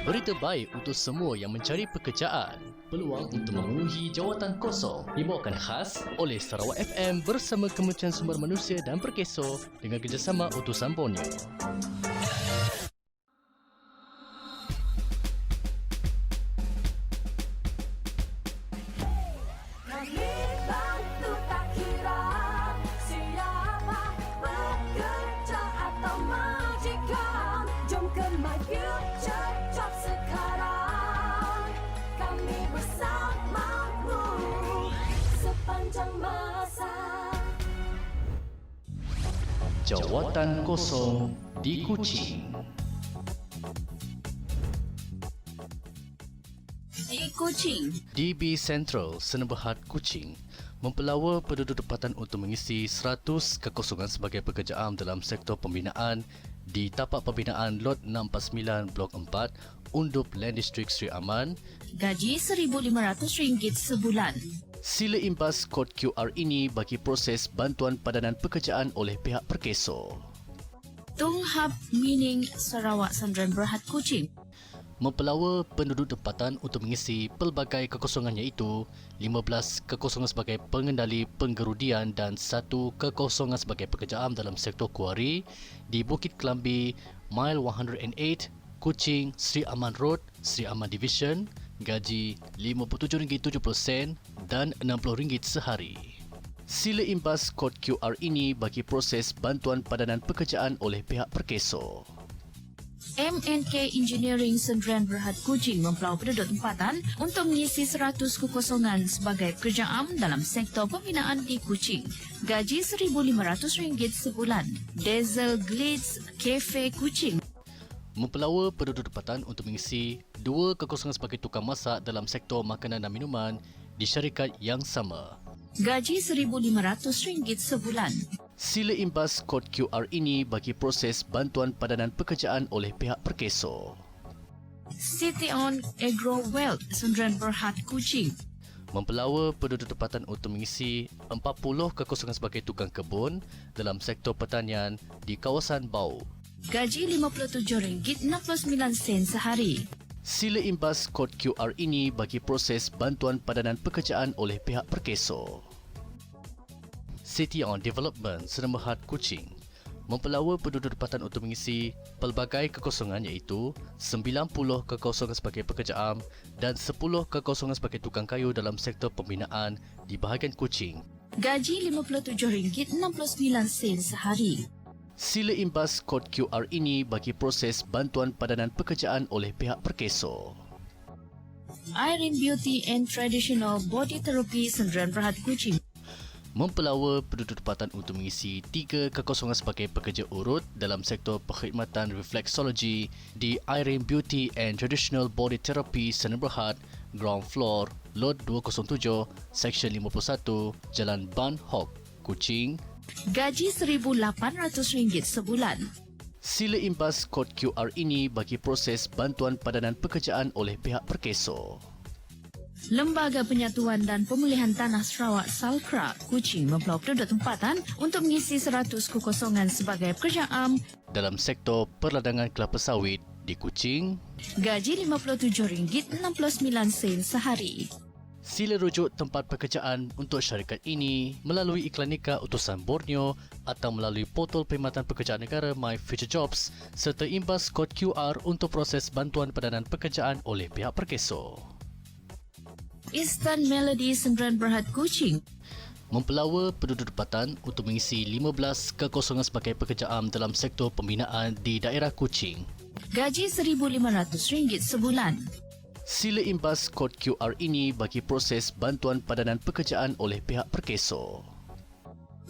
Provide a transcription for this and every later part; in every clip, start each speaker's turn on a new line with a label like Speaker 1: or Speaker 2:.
Speaker 1: Berita baik untuk semua yang mencari pekerjaan. Peluang untuk memenuhi jawatan kosong dibawakan khas oleh Sarawak FM bersama Kementerian Sumber Manusia dan Perkeso dengan kerjasama Utusan Borneo. Jawatan kosong di Kuching.
Speaker 2: Di Kuching,
Speaker 1: DB Central Senaberhad Kuching mempelawa penduduk tempatan untuk mengisi 100 kekosongan sebagai pekerjaan dalam sektor pembinaan di tapak pembinaan Lot 649 Blok 4 Undup Land District Sri Aman.
Speaker 2: gaji RM1,500 sebulan.
Speaker 1: Sila imbas kod QR ini bagi proses bantuan padanan pekerjaan oleh pihak Perkeso.
Speaker 2: Tung Hab Mining Sarawak Sdn Bhd Kuching
Speaker 1: Mempelawa penduduk tempatan untuk mengisi pelbagai kekosongan iaitu 15 kekosongan sebagai pengendali penggerudian dan 1 kekosongan sebagai pekerjaan dalam sektor kuari di Bukit Kelambi, Mile 108, Kuching, Sri Aman Road, Sri Aman Division, gaji RM57.70 dan RM60 sehari. Sila imbas kod QR ini bagi proses bantuan padanan pekerjaan oleh pihak Perkeso.
Speaker 2: MNK Engineering Sdn Bhd Kuching mempelawa penduduk tempatan untuk mengisi 100 kekosongan sebagai pekerjaan dalam sektor pembinaan di Kuching. Gaji RM1,500 sebulan. Diesel Glitz Cafe Kuching
Speaker 1: Mempelawa penduduk tempatan untuk mengisi 2 kekosongan sebagai tukang masak dalam sektor makanan dan minuman di syarikat yang sama.
Speaker 2: gaji RM1,500 sebulan.
Speaker 1: Sila imbas kod QR ini bagi proses bantuan padanan pekerjaan oleh pihak Perkeso.
Speaker 2: City On Agro Wealth Sdn Bhd Kuching
Speaker 1: Mempelawa penduduk tempatan untuk mengisi 40 kekosongan sebagai tukang kebun dalam sektor pertanian di kawasan Bau.
Speaker 2: gaji RM57.69 sehari.
Speaker 1: Sila imbas kod QR ini bagi proses bantuan padanan pekerjaan oleh pihak Perkeso. City On Development Senaberhad Kuching mempelawa penduduk tempatan untuk mengisi pelbagai kekosongan iaitu 90 kekosongan sebagai pekerjaan dan 10 kekosongan sebagai tukang kayu dalam sektor pembinaan di bahagian Kuching.
Speaker 2: Gaji RM57.69 sehari.
Speaker 1: Sila imbas kod QR ini bagi proses bantuan padanan pekerjaan oleh pihak Perkeso.
Speaker 2: Irene Beauty and Traditional Body Therapy Sdn Bhd Kuching
Speaker 1: Mempelawa penduduk tempatan untuk mengisi 3 kekosongan sebagai pekerja urut dalam sektor perkhidmatan reflexology di Irene Beauty and Traditional Body Therapy Sdn Bhd, Ground Floor, Lot 207, Seksyen 51, Jalan Ban Hock, Kuching.
Speaker 2: Gaji RM1,800 sebulan.
Speaker 1: Sila imbas kod QR ini bagi proses bantuan padanan pekerjaan oleh pihak Perkeso.
Speaker 2: Lembaga Penyatuan dan Pemulihan Tanah Sarawak Salkra Kuching mempelawa penduduk tempatan untuk mengisi 100 kekosongan sebagai pekerjaan
Speaker 1: dalam sektor perladangan kelapa sawit di Kuching.
Speaker 2: gaji RM57.69 sehari.
Speaker 1: Sila rujuk tempat pekerjaan untuk syarikat ini melalui Iklanika Utusan Borneo atau melalui portal Perkhidmatan Pekerjaan Negara My Future Jobs serta imbas kod QR untuk proses bantuan padanan pekerjaan oleh pihak Perkeso.
Speaker 2: Eastern Melody Sdn Bhd Kuching
Speaker 1: Mempelawa penduduk tempatan untuk mengisi 15 kekosongan sebagai pekerjaan dalam sektor pembinaan di daerah Kuching.
Speaker 2: gaji RM1,500 sebulan.
Speaker 1: Sila imbas kod QR ini bagi proses bantuan padanan pekerjaan oleh pihak Perkeso.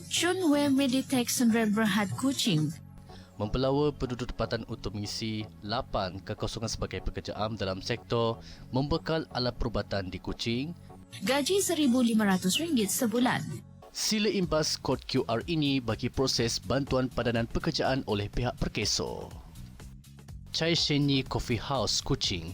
Speaker 2: Chunwe Meditech Sdn Bhd Kuching
Speaker 1: Mempelawa penduduk tempatan untuk mengisi 8 kekosongan sebagai pekerjaan dalam sektor membekal alat perubatan di Kuching.
Speaker 2: gaji RM1,500 sebulan.
Speaker 1: Sila imbas kod QR ini bagi proses bantuan padanan pekerjaan oleh pihak Perkeso. Chai Shenyi Coffee House Kuching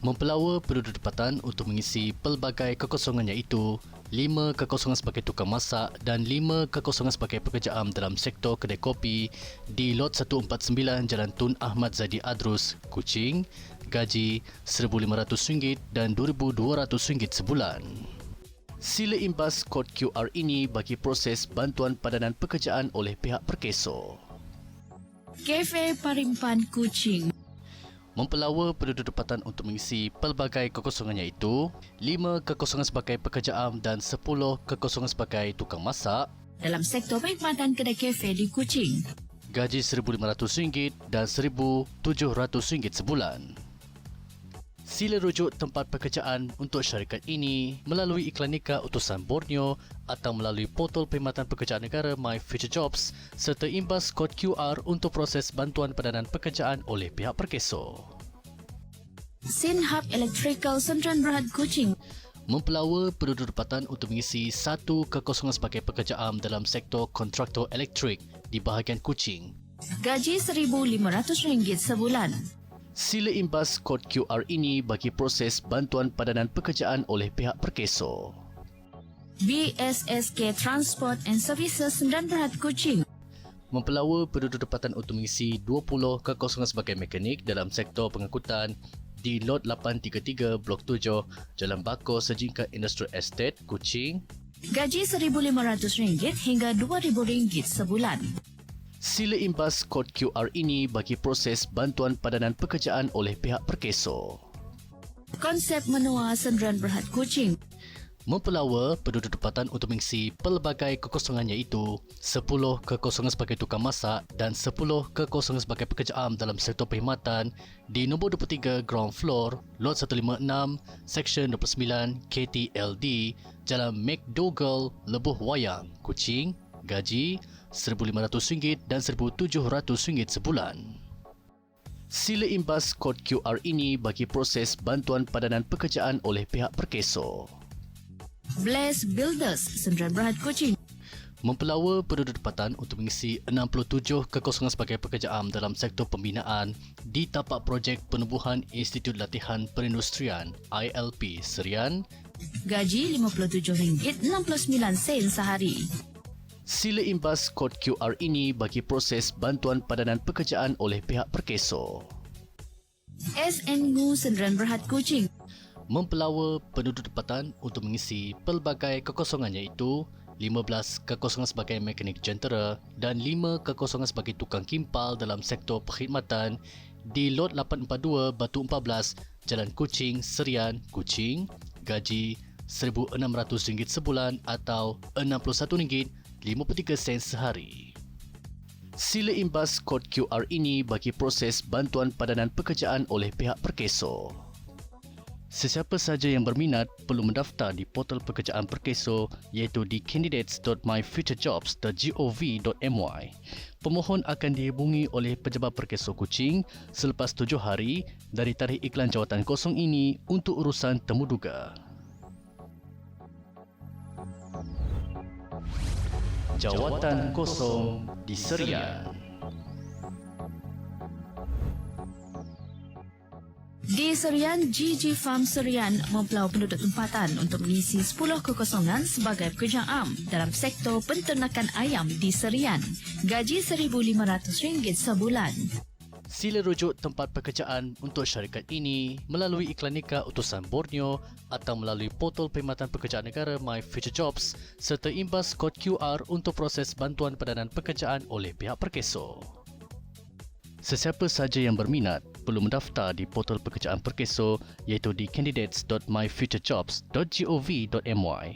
Speaker 1: mempelawa penduduk tempatan untuk mengisi pelbagai kekosongan iaitu 5 kekosongan sebagai tukang masak dan 5 kekosongan sebagai pekerja am dalam sektor kedai kopi di Lot 149 Jalan Tun Ahmad Zadi Adrus, Kuching. Gaji RM1,500 dan RM2,200 sebulan. Sila imbas kod QR ini bagi proses bantuan padanan pekerjaan oleh pihak perkeso.
Speaker 2: Kafe Parimpan Kuching
Speaker 1: Mempelawa penduduk tempatan untuk mengisi pelbagai kekosongan iaitu 5 kekosongan sebagai pekerja am dan 10 kekosongan sebagai tukang masak
Speaker 2: dalam sektor perkhidmatan kedai kafe di Kuching.
Speaker 1: Gaji RM1,500 dan RM1,700 sebulan. Sila rujuk tempat pekerjaan untuk syarikat ini melalui iklan nikah utusan Borneo atau melalui portal perkhidmatan pekerjaan negara My Future Jobs serta imbas kod QR untuk proses bantuan padanan pekerjaan oleh pihak perkeso.
Speaker 2: Sinhab Electrical Sdn Bhd Kuching
Speaker 1: Mempelawa penduduk tempatan untuk mengisi 1 kekosongan sebagai pekerja am dalam sektor kontraktor elektrik di bahagian Kuching.
Speaker 2: Gaji RM1,500 sebulan.
Speaker 1: Sila imbas kod QR ini bagi proses bantuan padanan pekerjaan oleh pihak perkeso.
Speaker 2: BSSK Transport and Services Sdn Bhd Kuching
Speaker 1: Mempelawa penduduk tempatan untuk mengisi 20 kekosongan sebagai mekanik dalam sektor pengangkutan di Lot 833 Blok 7 Jalan Bakor Sejingkat Industrial Estate, Kuching.
Speaker 2: Gaji RM1,500 hingga RM2,000 sebulan.
Speaker 1: Sila imbas kod QR ini bagi proses bantuan padanan pekerjaan oleh pihak perkeso.
Speaker 2: Konsep menua Sdn Bhd Kuching
Speaker 1: Mempelawa penduduk tempatan untuk mengisi pelbagai kekosongan iaitu 10 kekosongan sebagai tukang masak dan 10 kekosongan sebagai pekerja am dalam sektor perkhidmatan di nombor 23 ground floor, Lot 156, Seksyen 29, KTLD, Jalan McDougall, Lebuh Wayang, Kuching. Gaji RM1,500 dan RM1,700 sebulan. Sila imbas kod QR ini bagi proses bantuan padanan pekerjaan oleh pihak perkeso.
Speaker 2: Bless Builders Sdn Bhd Kuching
Speaker 1: Mempelawa penduduk tempatan untuk mengisi 67 kekosongan sebagai pekerja am dalam sektor pembinaan di tapak projek penubuhan Institut Latihan Perindustrian ILP Serian.
Speaker 2: Gaji RM57.69 sehari.
Speaker 1: Sila imbas kod QR ini bagi proses bantuan padanan pekerjaan oleh pihak perkeso.
Speaker 2: SN Ngu Sdn Bhd Kuching
Speaker 1: Mempelawa penduduk tempatan untuk mengisi pelbagai kekosongan iaitu 15 kekosongan sebagai mekanik jentera dan 5 kekosongan sebagai tukang kimpal dalam sektor perkhidmatan di Lot 842 Batu 14 Jalan Kuching, Serian, Kuching. Gaji RM1,600 sebulan atau RM61.53 sehari. Sila imbas kod QR ini bagi proses bantuan padanan pekerjaan oleh pihak perkeso. Sesiapa sahaja yang berminat perlu mendaftar di portal pekerjaan perkeso iaitu di candidates.myfuturejobs.gov.my. Pemohon akan dihubungi oleh pejabat perkeso Kuching selepas 7 hari dari tarikh iklan jawatan kosong ini untuk urusan temuduga. Jawatan kosong di Serian.
Speaker 2: Di Serian, GG Farm Serian mempelau penduduk tempatan untuk mengisi 10 kekosongan sebagai pekerja am dalam sektor penternakan ayam di Serian. Gaji RM1,500 sebulan.
Speaker 1: Sila rujuk tempat pekerjaan untuk syarikat ini melalui iklan nikah utusan Borneo atau melalui portal perkhidmatan pekerjaan negara My Future Jobs serta imbas kod QR untuk proses bantuan padanan pekerjaan oleh pihak perkeso. Sesiapa sahaja yang berminat perlu mendaftar di portal pekerjaan perkeso iaitu di candidates.myfuturejobs.gov.my.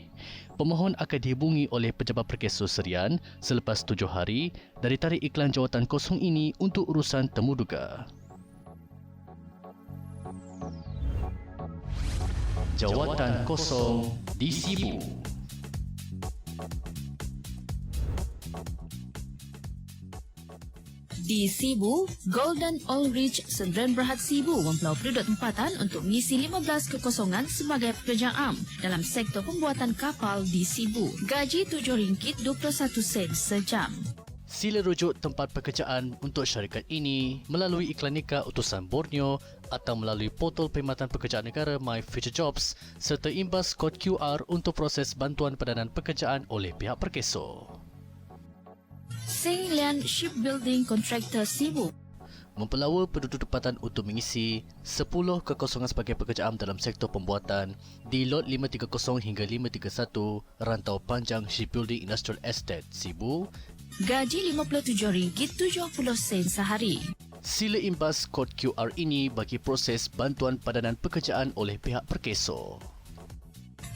Speaker 1: Pemohon akan dihubungi oleh pejabat perkeso Serian selepas 7 hari dari tarikh iklan jawatan kosong ini untuk urusan temuduga. Jawatan kosong di Sibu.
Speaker 2: Di Sibu, Golden Oil Ridge Sdn Bhd Sibu mempelau penduduk tempatan untuk mengisi 15 kekosongan sebagai pekerja am dalam sektor pembuatan kapal di Sibu. Gaji RM7.21 sejam.
Speaker 1: Sila rujuk tempat pekerjaan untuk syarikat ini melalui iklan nikah utusan Borneo atau melalui portal perkhidmatan pekerjaan negara My Future Jobs serta imbas kod QR untuk proses bantuan padanan pekerjaan oleh pihak perkeso.
Speaker 2: Sing Lian Shipbuilding Contractor Sibu
Speaker 1: Mempelawa penduduk tempatan untuk mengisi 10 kekosongan sebagai pekerjaan dalam sektor pembuatan di lot 530 hingga 531 Rantau Panjang Shipbuilding Industrial Estate, Sibu.
Speaker 2: Gaji RM57.70 sehari.
Speaker 1: Sila imbas kod QR ini bagi proses bantuan padanan pekerjaan oleh pihak perkeso.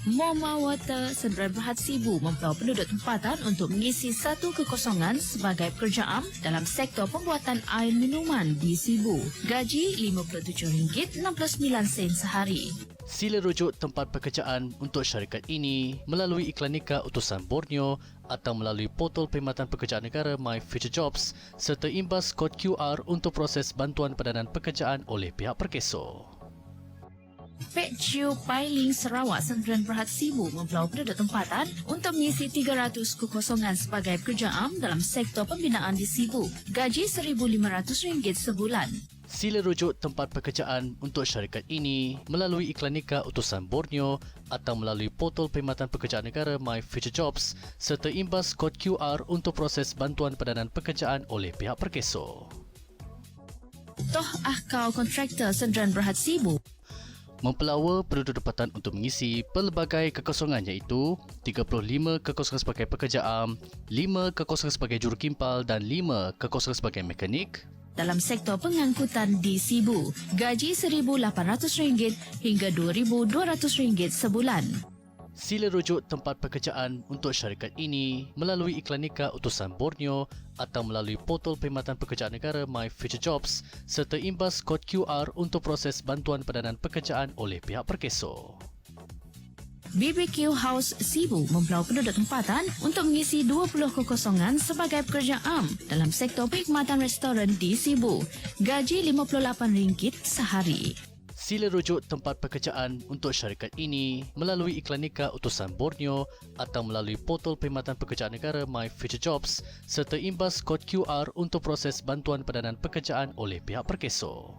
Speaker 2: Moma Water Sdn Bhd Sibu mempelau penduduk tempatan untuk mengisi satu kekosongan sebagai pekerjaan dalam sektor pembuatan air minuman di Sibu. Gaji RM57.69 sehari.
Speaker 1: Sila rujuk tempat pekerjaan untuk syarikat ini melalui iklan nikah utusan Borneo atau melalui portal perkhidmatan pekerjaan negara My Future Jobs serta imbas kod QR untuk proses bantuan padanan pekerjaan oleh pihak perkeso.
Speaker 2: Pek Chiu Pailing Sarawak Sdn Bhd Sibu mempelau penduduk tempatan untuk mengisi 300 kekosongan sebagai pekerjaan dalam sektor pembinaan di Sibu. Gaji RM1,500 sebulan.
Speaker 1: Sila rujuk tempat pekerjaan untuk syarikat ini melalui iklan nikah utusan Borneo atau melalui portal perkhidmatan pekerjaan negara My Future Jobs serta imbas kod QR untuk proses bantuan padanan pekerjaan oleh pihak perkeso.
Speaker 2: Toh Ahkau Kontraktor Sdn Bhd Sibu
Speaker 1: mempelawa penduduk tempatan untuk mengisi pelbagai kekosongan iaitu 35 kekosongan sebagai pekerjaan, 5 kekosongan sebagai jurukimpal dan 5 kekosongan sebagai mekanik.
Speaker 2: dalam sektor pengangkutan di Sibu. Gaji RM1,800 hingga RM2,200 sebulan.
Speaker 1: Sila rujuk tempat pekerjaan untuk syarikat ini melalui iklan nikah utusan Borneo atau melalui portal perkhidmatan pekerjaan negara My Future Jobs serta imbas kod QR untuk proses bantuan padanan pekerjaan oleh pihak perkeso.
Speaker 2: BBQ House Sibu mempelau penduduk tempatan untuk mengisi 20 kekosongan sebagai pekerjaan dalam sektor perkhidmatan restoran di Sibu. Gaji RM58 sehari.
Speaker 1: Sila rujuk tempat pekerjaan untuk syarikat ini melalui iklan nikah utusan Borneo atau melalui portal perkhidmatan pekerjaan negara My Future Jobs serta imbas kod QR untuk proses bantuan padanan pekerjaan oleh pihak perkeso.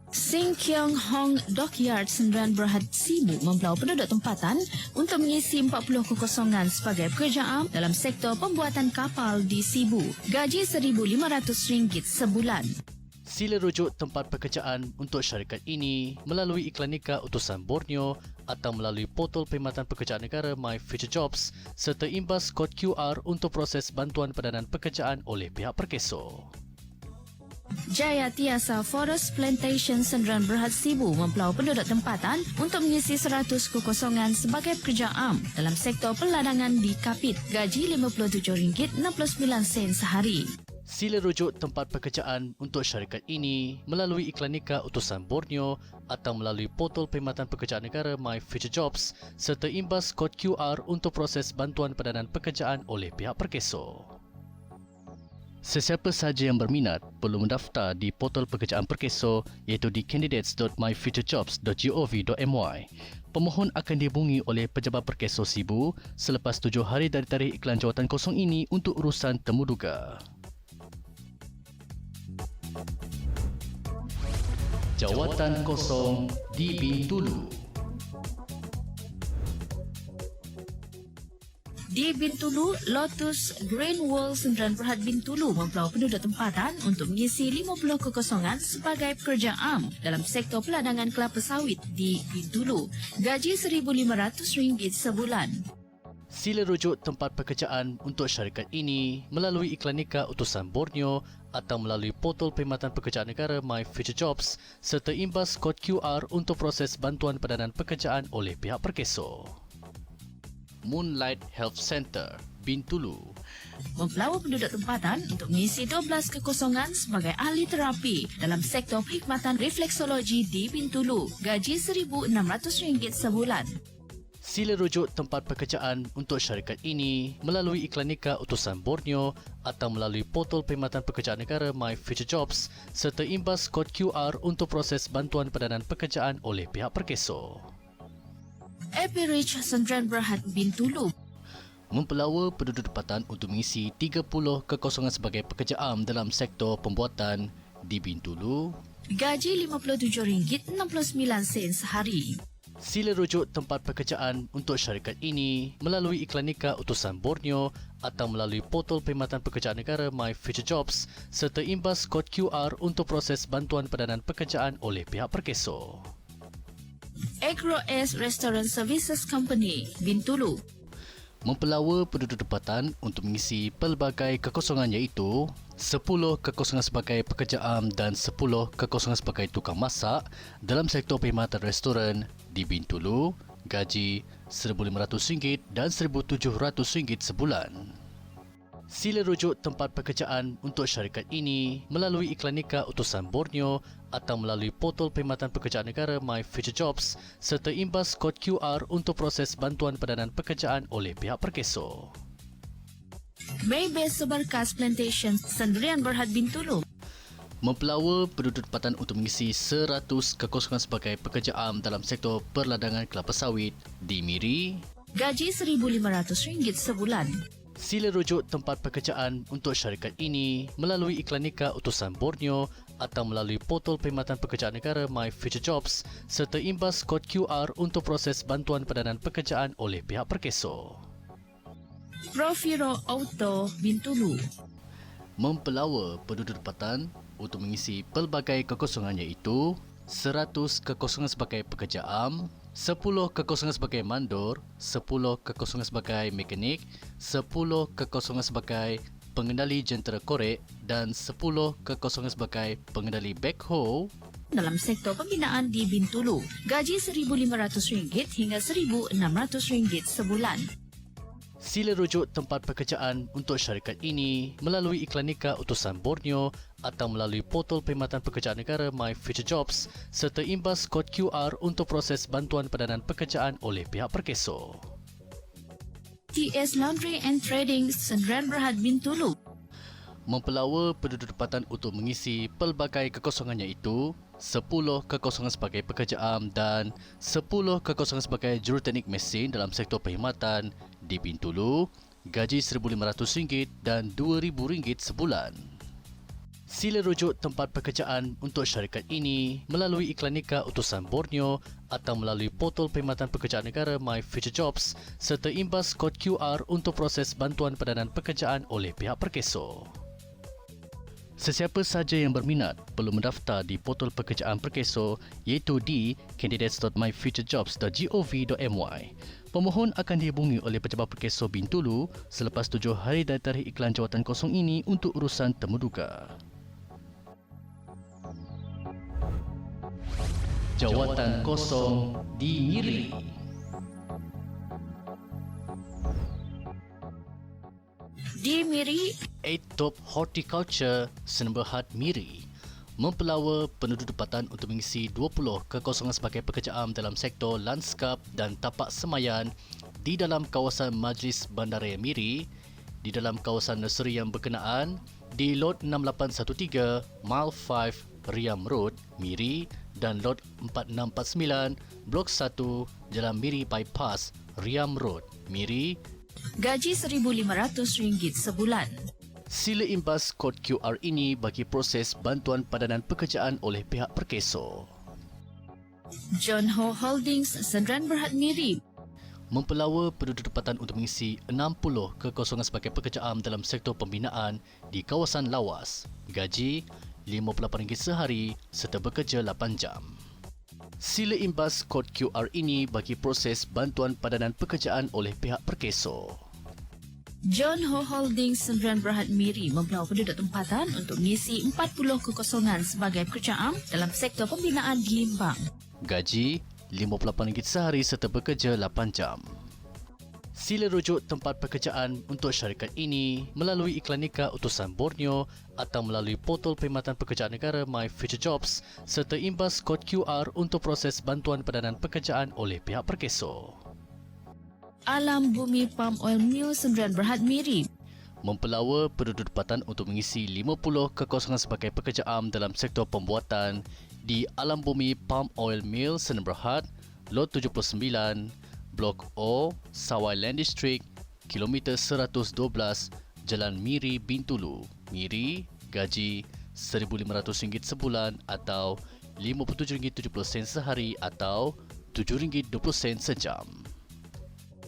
Speaker 2: Sing Kiong Hong Dockyard Sdn Bhd Sibu mempelau penduduk tempatan untuk mengisi 40 kekosongan sebagai pekerjaan dalam sektor pembuatan kapal di Sibu. Gaji RM1,500 sebulan.
Speaker 1: Sila rujuk tempat pekerjaan untuk syarikat ini melalui iklan nikah utusan Borneo atau melalui portal perkhidmatan pekerjaan negara My Future Jobs serta imbas kod QR untuk proses bantuan padanan pekerjaan oleh pihak perkeso.
Speaker 2: Jaya Tiasa Forest Plantation Sdn Bhd Sibu mempelau penduduk tempatan untuk mengisi 100 kekosongan sebagai pekerjaan dalam sektor peladangan di Kapit. Gaji RM57.69 sehari.
Speaker 1: Sila rujuk tempat pekerjaan untuk syarikat ini melalui iklan nikah utusan Borneo atau melalui portal perkhidmatan pekerjaan negara My Future Jobs serta imbas kod QR untuk proses bantuan padanan pekerjaan oleh pihak perkeso. Sesiapa sahaja yang berminat perlu mendaftar di portal pekerjaan perkeso iaitu di candidates.myfuturejobs.gov.my. Pemohon akan dihubungi oleh pejabat perkeso Sibu selepas 7 hari dari tarikh iklan jawatan kosong ini untuk urusan temuduga. Jawatan kosong di Bintulu.
Speaker 2: Di Bintulu, Lotus Green World Sdn Bhd Bintulu mempelau penduduk tempatan untuk mengisi 50 kekosongan sebagai pekerjaan dalam sektor peladangan kelapa sawit di Bintulu. Gaji RM1,500 sebulan.
Speaker 1: Sila rujuk tempat pekerjaan untuk syarikat ini melalui iklan nikah utusan Borneo atau melalui portal perkhidmatan pekerjaan negara My Future Jobs serta imbas kod QR untuk proses bantuan padanan pekerjaan oleh pihak perkeso. Moonlight Health Center, Bintulu
Speaker 2: Mempelawa penduduk tempatan untuk mengisi 12 kekosongan sebagai ahli terapi dalam sektor perkhidmatan refleksologi di Bintulu. Gaji RM1,600 sebulan.
Speaker 1: Sila rujuk tempat pekerjaan untuk syarikat ini melalui iklan nikah utusan Borneo atau melalui portal perkhidmatan pekerjaan negara My Future Jobs serta imbas kod QR untuk proses bantuan padanan pekerjaan oleh pihak perkeso.
Speaker 2: Epirich Sdn Bhd Bintulu
Speaker 1: mempelawa penduduk tempatan untuk mengisi 30 kekosongan sebagai pekerja am dalam sektor pembuatan di Bintulu.
Speaker 2: Gaji RM57.69 sehari.
Speaker 1: Sila rujuk tempat pekerjaan untuk syarikat ini melalui Iklanika Utusan Borneo atau melalui portal Perkhidmatan Pekerjaan Negara My Future Jobs serta imbas kod QR untuk proses bantuan padanan pekerjaan oleh pihak perkeso.
Speaker 2: Agro S Restaurant Services Company, Bintulu.
Speaker 1: Mempelawa penduduk tempatan untuk mengisi pelbagai kekosongan iaitu 10 kekosongan sebagai pekerja am dan 10 kekosongan sebagai tukang masak dalam sektor perkhidmatan restoran di Bintulu, gaji RM1,500 dan RM1,700 sebulan. Sila rujuk tempat pekerjaan untuk syarikat ini melalui Iklanika Utusan Borneo atau melalui portal Perkhidmatan Pekerjaan Negara My Future Jobs serta imbas kod QR untuk proses bantuan padanan pekerjaan oleh pihak perkeso.
Speaker 2: Maybase Sebarkas Plantation, Sendirian Berhad, Bintulu.
Speaker 1: Mempelawa penduduk tempatan untuk mengisi 100 kekosongan sebagai pekerja am dalam sektor perladangan kelapa sawit di Miri.
Speaker 2: Gaji RM1,500 sebulan.
Speaker 1: Sila rujuk tempat pekerjaan untuk syarikat ini melalui Iklanika Utusan Borneo atau melalui portal Perkhidmatan Pekerjaan Negara My Future Jobs serta imbas kod QR untuk proses bantuan padanan pekerjaan oleh pihak perkeso.
Speaker 2: Profiro Auto, Bintulu.
Speaker 1: Mempelawa penduduk tempatan untuk mengisi pelbagai kekosongan iaitu 100 kekosongan sebagai pekerja am, 10 kekosongan sebagai mandor, 10 kekosongan sebagai mekanik, 10 kekosongan sebagai pengendali jentera korek dan 10 kekosongan sebagai pengendali backhoe
Speaker 2: Dalam sektor pembinaan di Bintulu, gaji RM1,500 hingga RM1,600 sebulan.
Speaker 1: Sila rujuk tempat pekerjaan untuk syarikat ini melalui Iklanika Utusan Borneo atau melalui portal Perkhidmatan Pekerjaan Negara My Future Jobs serta imbas kod QR untuk proses bantuan padanan pekerjaan oleh pihak perkeso.
Speaker 2: TS Laundry and Trading, Sendirian Berhad, Bintulu.
Speaker 1: Mempelawa penduduk tempatan untuk mengisi pelbagai kekosongan iaitu 10 kekosongan sebagai pekerja am dan 10 kekosongan sebagai juruteknik mesin dalam sektor perkhidmatan di Bintulu, gaji RM1,500 dan RM2,000 sebulan. Sila rujuk tempat pekerjaan untuk syarikat ini melalui Iklanika Utusan Borneo atau melalui portal Perkhidmatan Pekerjaan Negara My Future Jobs serta imbas kod QR untuk proses bantuan padanan pekerjaan oleh pihak perkeso. Sesiapa sahaja yang berminat perlu mendaftar di portal pekerjaan perkeso iaitu di candidates.myfuturejobs.gov.my. Pemohon akan dihubungi oleh pejabat perkeso Bintulu selepas 7 hari dari tarikh iklan jawatan kosong ini untuk urusan temuduga. Jawatan kosong di Miri.
Speaker 2: Di Miri,
Speaker 1: 8 Top Horticulture Senemberhad Miri mempelawa penduduk tempatan untuk mengisi 20 kekosongan sebagai pekerja am dalam sektor lanskap dan tapak semayan di dalam kawasan Majlis Bandaraya Miri, di dalam kawasan nursery yang berkenaan di Lot 6813, Mile 5, Riam Road, Miri dan Lot 4649, Blok 1, Jalan Miri Bypass, Riam Road, Miri.
Speaker 2: gaji RM1,500 sebulan.
Speaker 1: Sila imbas kod QR ini bagi proses bantuan padanan pekerjaan oleh pihak perkeso.
Speaker 2: John Ho Holdings, Sendirian Berhad, Miri.
Speaker 1: Mempelawa penduduk tempatan untuk mengisi 60 kekosongan sebagai pekerja am dalam sektor pembinaan di kawasan lawas. Gaji RM58 sehari serta bekerja 8 jam. Sila imbas kod QR ini bagi proses bantuan padanan pekerjaan oleh pihak perkeso.
Speaker 2: John Ho Holdings, Sendirian Berhad, Miri mempelawa penduduk tempatan untuk mengisi 40 kekosongan sebagai pekerja am dalam sektor pembinaan di Limbang.
Speaker 1: Gaji RM58 sehari serta bekerja 8 jam. Sila rujuk tempat pekerjaan untuk syarikat ini melalui Iklanika Utusan Borneo atau melalui portal Perkhidmatan Pekerjaan Negara My Future Jobs serta imbas kod QR untuk proses bantuan padanan pekerjaan oleh pihak perkeso.
Speaker 2: Alam Bumi Palm Oil Mill, Sendirian Berhad, Miri.
Speaker 1: Mempelawa penduduk tempatan untuk mengisi 50 kekosongan sebagai pekerja am dalam sektor pembuatan di Alam Bumi Palm Oil Mill, Sendirian Berhad, Lot 79, Blok O, Sawai Land District, kilometer 112 Jalan Miri Bintulu, Miri, gaji RM1,500 sebulan atau RM57.70 sehari atau RM7.20 sejam.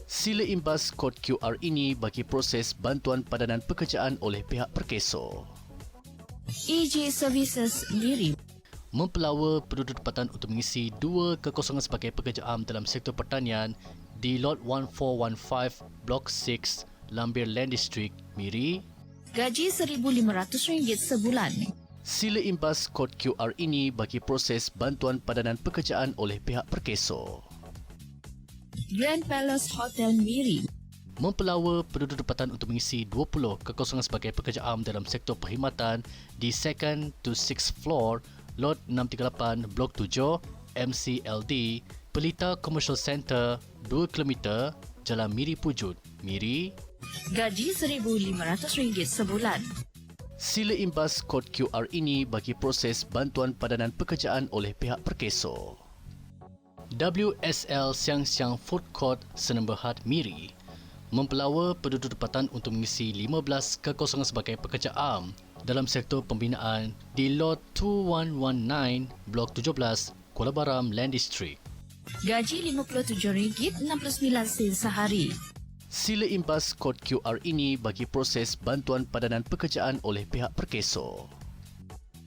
Speaker 1: Sila imbas kod QR ini bagi proses bantuan padanan pekerjaan oleh pihak perkeso.
Speaker 2: EJ Services Miri
Speaker 1: Mempelawa penduduk tempatan untuk mengisi 2 kekosongan sebagai pekerja am dalam sektor pertanian di Lot 1415 Blok 6 Lambir Land District, Miri.
Speaker 2: gaji RM1,500 sebulan.
Speaker 1: Sila imbas kod QR ini bagi proses bantuan padanan pekerjaan oleh pihak perkeso.
Speaker 2: Grand Palace Hotel Miri
Speaker 1: Mempelawa penduduk tempatan untuk mengisi 20 kekosongan sebagai pekerja am dalam sektor perkhidmatan di 2nd to 6th floor Lot 638 Blok 7 MCLD Pelita Commercial Center 2 km Jalan Miri Pujut, Miri.
Speaker 2: gaji RM1,500 sebulan.
Speaker 1: Sila imbas kod QR ini bagi proses bantuan padanan pekerjaan oleh pihak perkeso. WSL Siang Siang Food Court Senam Berhad, Miri mempelawa penduduk tempatan untuk mengisi 15 kekosongan sebagai pekerja am dalam sektor pembinaan di Lot 2119 Blok 17 Kuala Baram Land District.
Speaker 2: gaji RM57.69 sehari.
Speaker 1: Sila imbas kod QR ini bagi proses bantuan padanan pekerjaan oleh pihak perkeso.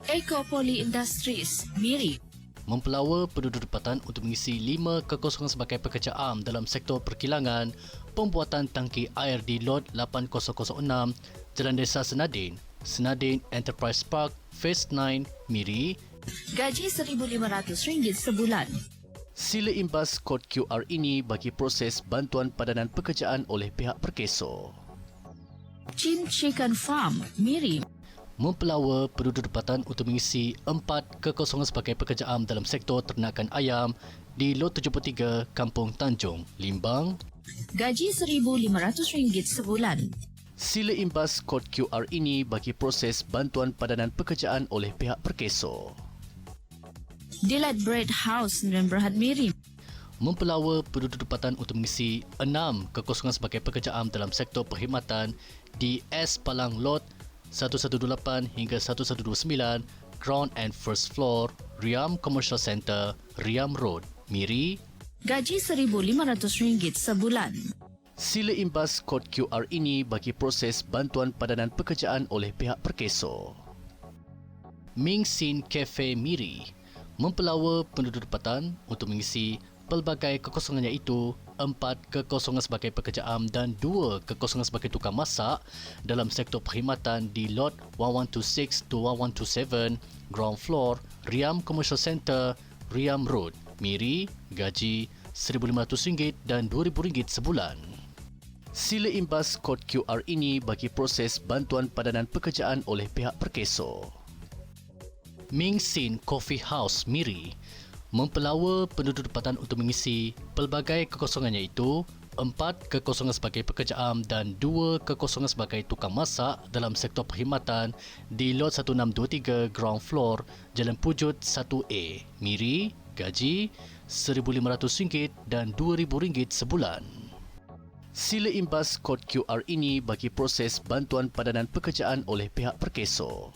Speaker 2: Eco Poly Industries Miri
Speaker 1: Mempelawa penduduk tempatan untuk mengisi 5 kekosongan sebagai pekerja am dalam sektor perkilangan pembuatan tangki air di Lot 8006 Jalan Desa Senadin, Senadin Enterprise Park Phase 9, Miri.
Speaker 2: gaji RM1,500 sebulan.
Speaker 1: Sila imbas kod QR ini bagi proses bantuan padanan pekerjaan oleh pihak perkeso.
Speaker 2: Chin Chicken Farm Miri
Speaker 1: Mempelawa penduduk tempatan untuk mengisi 4 kekosongan sebagai pekerja am dalam sektor ternakan ayam di Lot 73 Kampung Tanjung, Limbang.
Speaker 2: gaji RM1,500 sebulan.
Speaker 1: Sila imbas kod QR ini bagi proses bantuan padanan pekerjaan oleh pihak perkeso.
Speaker 2: Delight Bread House Senam Berhad Miri
Speaker 1: Mempelawa penduduk tempatan untuk mengisi 6 kekosongan sebagai pekerja am dalam sektor perkhidmatan di S Palang Lot 118 hingga 1129 Ground and First Floor Riam Commercial Center, Riam Road, Miri.
Speaker 2: gaji RM1,500 sebulan.
Speaker 1: Sila imbas kod QR ini bagi proses bantuan padanan pekerjaan oleh pihak perkeso. Ming Sin Cafe Miri mempelawa penduduk tempatan untuk mengisi pelbagai kekosongan iaitu 4 kekosongan sebagai pekerja am dan 2 kekosongan sebagai tukang masak dalam sektor perkhidmatan di Lot 1126 to 1127 Ground Floor Riam Commercial Center, Riam Road, Miri. Gaji RM1,500 dan RM2,000 sebulan. Sila imbas kod QR ini bagi proses bantuan padanan pekerjaan oleh pihak perkeso. Ming Sin Coffee House Miri mempelawa penduduk tempatan untuk mengisi pelbagai kekosongan iaitu 4 kekosongan sebagai pekerja am dan 2 kekosongan sebagai tukang masak dalam sektor perkhidmatan di Lot 1623 Ground Floor Jalan Pujut 1A, Miri. Gaji RM1,500 dan RM2,000 sebulan. Sila imbas kod QR ini bagi proses bantuan padanan pekerjaan oleh pihak perkeso.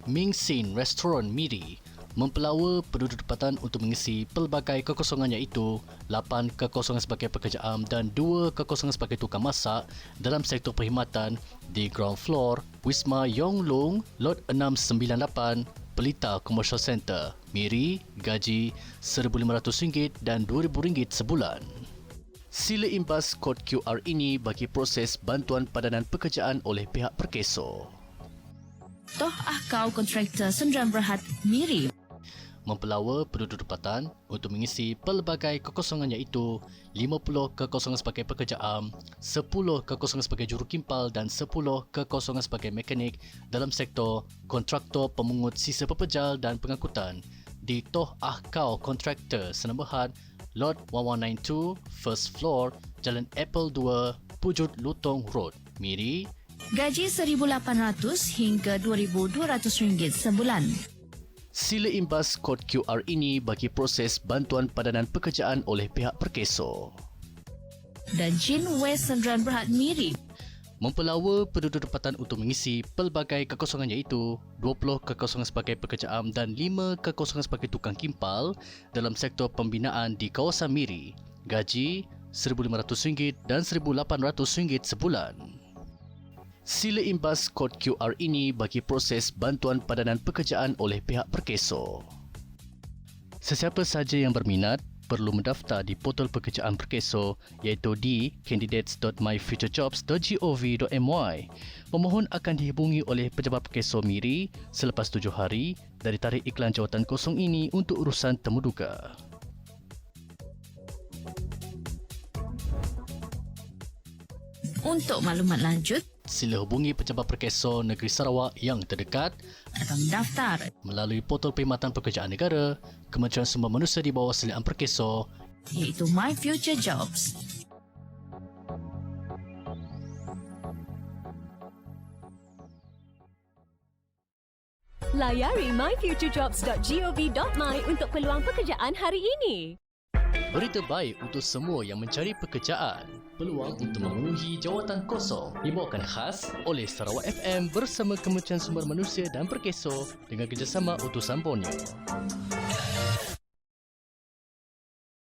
Speaker 1: Ming Sin Restaurant Miri mempelawa penduduk tempatan untuk mengisi pelbagai kekosongan iaitu 8 kekosongan sebagai pekerja am dan 2 kekosongan sebagai tukang masak dalam sektor perkhidmatan di Ground Floor Wisma Yong Long Lot 698 Pelita Commercial Center, Miri. Gaji RM1,500 dan RM2,000 sebulan. Sila imbas kod QR ini bagi proses bantuan padanan pekerjaan oleh pihak perkeso.
Speaker 2: Toh Ahkau Kontraktor Sendirian Berhad Miri
Speaker 1: mempelawa penduduk tempatan untuk mengisi pelbagai kekosongan iaitu 50 kekosongan sebagai pekerja am, 10 kekosongan sebagai jurukimpal dan 10 kekosongan sebagai mekanik dalam sektor kontraktor pemungut sisa pepejal dan pengangkutan di Toh Ahkau Kontraktor Senam Berhad Lot 1192 First Floor Jalan Apple 2 Pujut Lutong Road, Miri.
Speaker 2: gaji RM1,800 hingga RM2,200 sebulan.
Speaker 1: Sila imbas kod QR ini bagi proses bantuan padanan pekerjaan oleh pihak perkeso.
Speaker 2: dan Jin West Sendirian Berhad Miri
Speaker 1: mempelawa penduduk tempatan untuk mengisi pelbagai kekosongan iaitu 20 kekosongan sebagai pekerja am dan 5 kekosongan sebagai tukang kimpal dalam sektor pembinaan di kawasan Miri. Gaji RM1,500 dan RM1,800 sebulan. Sila imbas kod QR ini bagi proses bantuan padanan pekerjaan oleh pihak Perkeso. Sesiapa sahaja yang berminat perlu mendaftar di portal pekerjaan Perkeso iaitu di candidates.myfuturejobs.gov.my. Pemohon akan dihubungi oleh pejabat Perkeso Miri selepas 7 hari dari tarikh iklan jawatan kosong ini untuk urusan temuduga.
Speaker 2: Untuk maklumat lanjut,
Speaker 1: sila hubungi pejabat Perkeso Negeri Sarawak yang terdekat
Speaker 2: atau mendaftar
Speaker 1: melalui portal perkhidmatan pekerjaan negara, Kementerian Sumber Manusia di bawah seliaan Perkeso
Speaker 2: iaitu My Future Jobs.
Speaker 3: Layari myfuturejobs.gov.my untuk peluang pekerjaan hari ini.
Speaker 1: Berita baik untuk semua yang mencari pekerjaan. Peluang untuk memenuhi jawatan kosong dibawakan khas oleh Sarawak FM bersama Kementerian Sumber Manusia dan Perkeso dengan kerjasama Utusan Borneo.